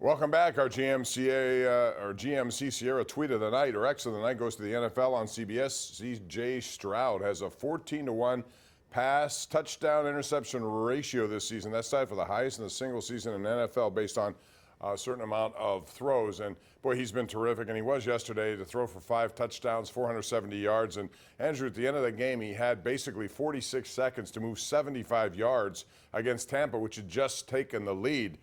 Welcome back. Our GMC Sierra tweet of the night or X of the night goes to the NFL on CBS. C.J. Stroud has a 14-1 pass touchdown interception ratio this season. That's tied for the highest in a single season in NFL based on a certain amount of throws. And boy, he's been terrific. And he was yesterday to throw for 5 touchdowns, 470 yards. And Andrew, at the end of the game, he had basically 46 seconds to move 75 yards against Tampa, which had just taken the lead.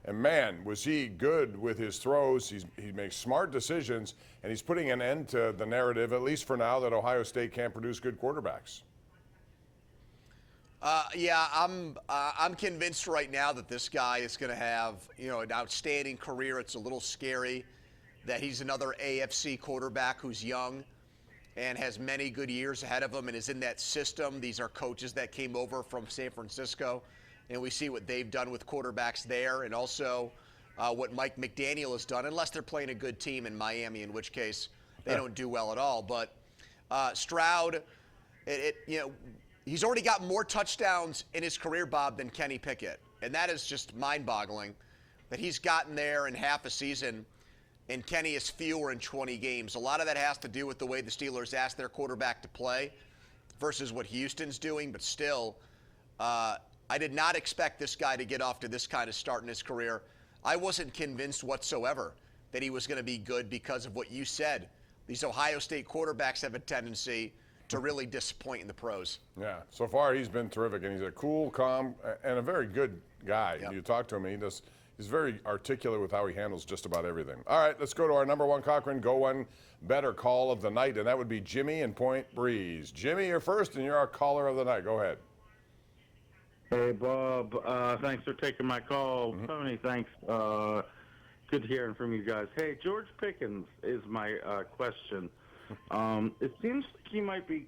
And man, was he good with his throws. He makes smart decisions, and he's putting an end to the narrative, at least for now, that Ohio State can't produce good quarterbacks. I'm convinced right now that this guy is going to have, an outstanding career. It's a little scary that he's another AFC quarterback who's young and has many good years ahead of him and is in that system. These are coaches that came over from San Francisco, and we see what they've done with quarterbacks there, and also what Mike McDaniel has done, unless they're playing a good team in Miami, in which case they don't do well at all. But Stroud, he's already got more touchdowns in his career, Bob, than Kenny Pickett. And that is just mind-boggling that he's gotten there in half a season, and Kenny is fewer in 20 games. A lot of that has to do with the way the Steelers asked their quarterback to play versus what Houston's doing. But still, I did not expect this guy to get off to this kind of start in his career. I wasn't convinced whatsoever that he was going to be good because of what you said. These Ohio State quarterbacks have a tendency to really disappoint in the pros. Yeah, so far he's been terrific, and he's a cool, calm, and a very good guy. Yep. You talk to him, and he's very articulate with how he handles just about everything. All right, let's go to our number one Cochran Go One Better call of the night, and that would be Jimmy in Point Breeze. Jimmy, you're first, and you're our caller of the night. Go ahead. Hey, Bob. Thanks for taking my call. Tony, thanks. Good hearing from you guys. Hey, George Pickens is my question. It seems like he might be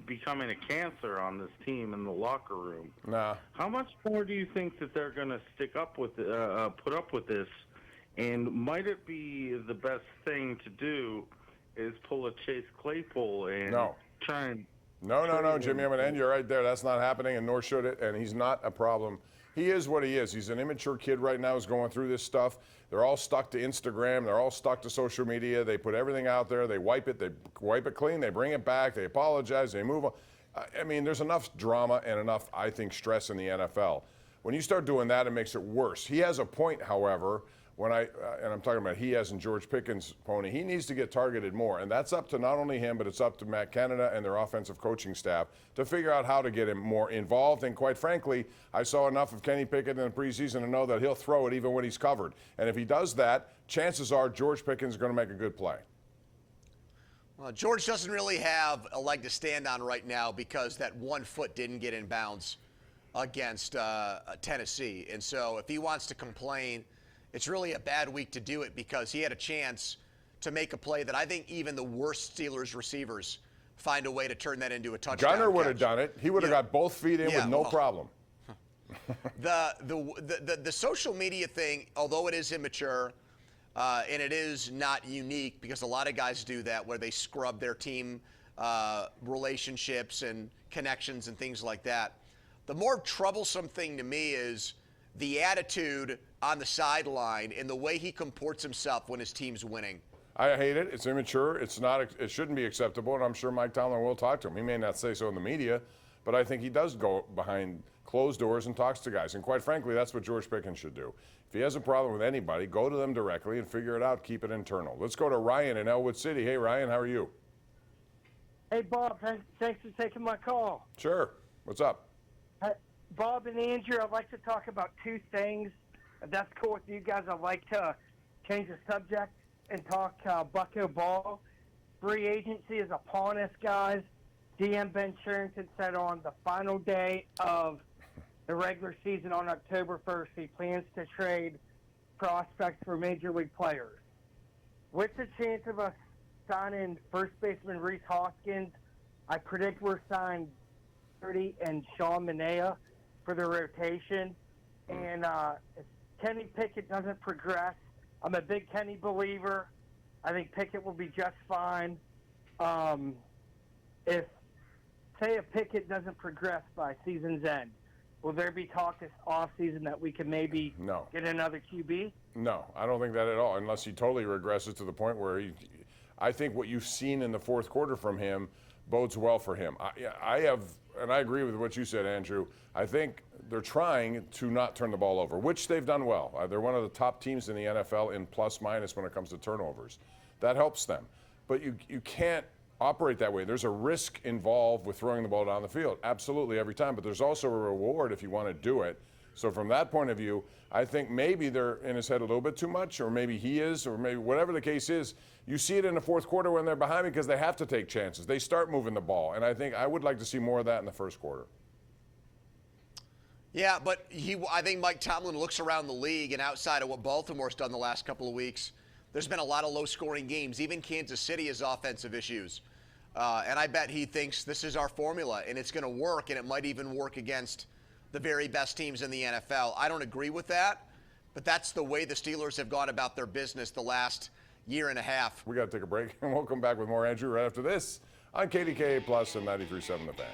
becoming a cancer on this team in the locker room. Nah. How much more do you think that they're going to put up with this? And might it be the best thing to do is pull a Chase Claypool and try and... No, Jimmy, I'm going to end you right there. That's not happening, and nor should it, and he's not a problem. He is what he is. He's an immature kid right now who's going through this stuff. They're all stuck to Instagram. They're all stuck to social media. They put everything out there. They wipe it clean. They bring it back. They apologize. They move on. I mean, there's enough drama and enough, I think, stress in the NFL. When you start doing that, it makes it worse. He has a point, however, and I'm talking about he as in George Pickens' pony, he needs to get targeted more. And that's up to not only him, but it's up to Matt Canada and their offensive coaching staff to figure out how to get him more involved. And quite frankly, I saw enough of Kenny Pickett in the preseason to know that he'll throw it even when he's covered. And if he does that, chances are George Pickens is going to make a good play. Well, George doesn't really have a leg to stand on right now because that one foot didn't get in bounds against Tennessee. And so if he wants to complain, it's really a bad week to do it because he had a chance to make a play that I think even the worst Steelers receivers find a way to turn that into a touchdown. Gunner would have done it. He would have got both feet in with no problem. The social media thing, although it is immature, and it is not unique because a lot of guys do that where they scrub their team relationships and connections and things like that. The more troublesome thing to me is the attitude on the sideline and the way he comports himself when his team's winning. I hate it. It's immature. It shouldn't be acceptable, and I'm sure Mike Tomlin will talk to him. He may not say so in the media, but I think he does go behind closed doors and talks to guys. And quite frankly, that's what George Pickens should do. If he has a problem with anybody, go to them directly and figure it out. Keep it internal. Let's go to Ryan in Elwood City. Hey, Ryan, how are you? Hey, Bob. Thanks for taking my call. Sure. What's up? Bob and Andrew, I'd like to talk about two things. If that's cool with you guys, I'd like to change the subject and talk Bucko Ball. Free agency is upon us, guys. DM Ben Sherrington said on the final day of the regular season on October 1st, he plans to trade prospects for major league players. What's the chance of us signing first baseman Reese Hoskins? I predict we're signing 30 and Sean Manaea for the rotation. And if Kenny Pickett doesn't progress, I'm a big Kenny believer. I think Pickett will be just fine. If Pickett doesn't progress by season's end, will there be talk this offseason that we can maybe No. get another QB? No, I don't think that at all, unless he totally regresses to the point where I think what you've seen in the fourth quarter from him bodes well for him. I agree with what you said, Andrew. I think they're trying to not turn the ball over, which they've done well. They're one of the top teams in the NFL in plus minus when it comes to turnovers. That helps them. But you can't operate that way. There's a risk involved with throwing the ball down the field, absolutely every time, but there's also a reward if you want to do it. So from that point of view, I think maybe they're in his head a little bit too much, or maybe he is, or maybe whatever the case is. You see it in the fourth quarter when they're behind because they have to take chances. They start moving the ball, and I would like to see more of that in the first quarter. Yeah, but I think Mike Tomlin looks around the league, and outside of what Baltimore's done the last couple of weeks, there's been a lot of low-scoring games. Even Kansas City has offensive issues. And I bet he thinks this is our formula, and it's going to work, and it might even work against the very best teams in the NFL. I don't agree with that, but that's the way the Steelers have gone about their business the last year and a half. We got to take a break, and we'll come back with more Andrew right after this on KDKA Plus and 93.7 The Fan.